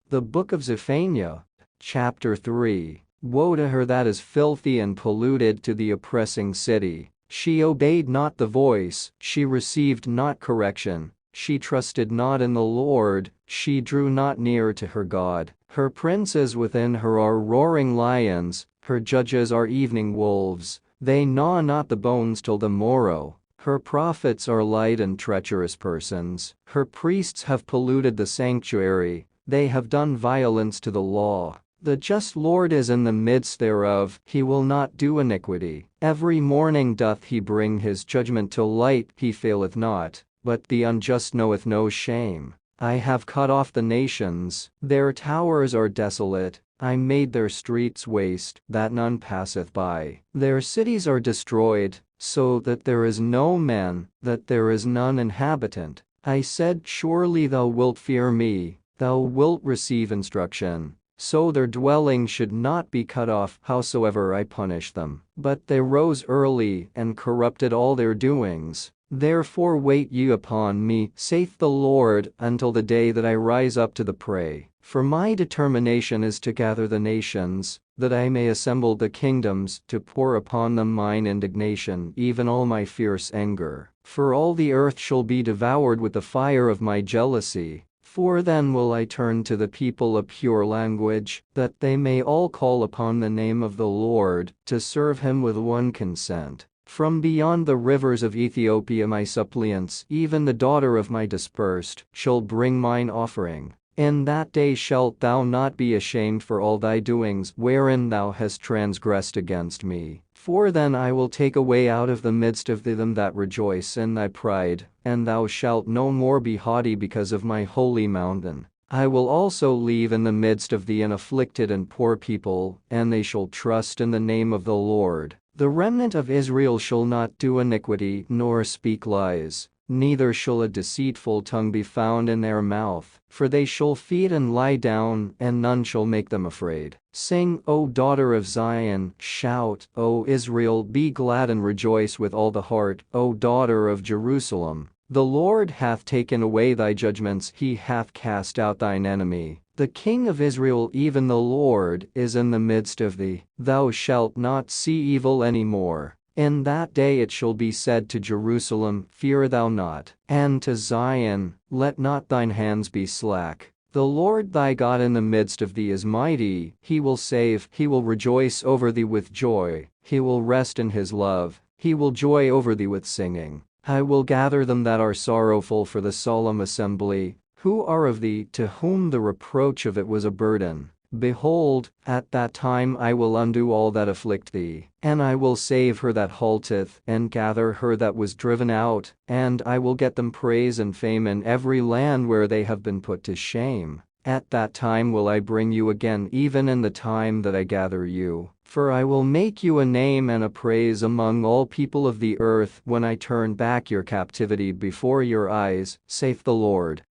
The book of Zephaniah, chapter 3. Woe to her that is filthy and polluted, to the oppressing city. She obeyed not the voice, she received not correction, she trusted not in the Lord, she drew not near to her God. Her princes within her are roaring lions, her judges are evening wolves, they gnaw not the bones till the morrow. Her prophets are light and treacherous persons, her priests have polluted the sanctuary, they have done violence to the law. The just Lord is in the midst thereof, he will not do iniquity. Every morning doth he bring his judgment to light, he faileth not, but the unjust knoweth no shame. I have cut off the nations, their towers are desolate, I made their streets waste, that none passeth by. Their cities are destroyed, so that there is no man, that there is none inhabitant. I said, surely thou wilt fear me, thou wilt receive instruction. So their dwelling should not be cut off, howsoever I punish them. But they rose early, and corrupted all their doings. Therefore wait ye upon me, saith the Lord, until the day that I rise up to the prey. For my determination is to gather the nations, that I may assemble the kingdoms, to pour upon them mine indignation, even all my fierce anger. For all the earth shall be devoured with the fire of my jealousy. For then will I turn to the people a pure language, that they may all call upon the name of the Lord, to serve him with one consent. From beyond the rivers of Ethiopia my suppliants, even the daughter of my dispersed, shall bring mine offering. In that day shalt thou not be ashamed for all thy doings wherein thou hast transgressed against me. For then I will take away out of the midst of thee them that rejoice in thy pride, and thou shalt no more be haughty because of my holy mountain. I will also leave in the midst of thee an afflicted and poor people, and they shall trust in the name of the Lord. The remnant of Israel shall not do iniquity, nor speak lies, neither shall a deceitful tongue be found in their mouth. For they shall feed and lie down, and none shall make them afraid. Sing, O daughter of Zion, shout, O Israel, be glad and rejoice with all the heart, O daughter of Jerusalem. The Lord hath taken away thy judgments, he hath cast out thine enemy. The King of Israel, even the Lord, is in the midst of thee. Thou shalt not see evil any more. In that day it shall be said to Jerusalem, fear thou not, and to Zion, let not thine hands be slack. The Lord thy God in the midst of thee is mighty, he will save, he will rejoice over thee with joy, he will rest in his love, he will joy over thee with singing. I will gather them that are sorrowful for the solemn assembly, who are of thee, to whom the reproach of it was a burden. Behold, at that time I will undo all that afflict thee, and I will save her that halteth, and gather her that was driven out, and I will get them praise and fame in every land where they have been put to shame. At that time will I bring you again, even in the time that I gather you. For I will make you a name and a praise among all people of the earth, when I turn back your captivity before your eyes, saith the Lord.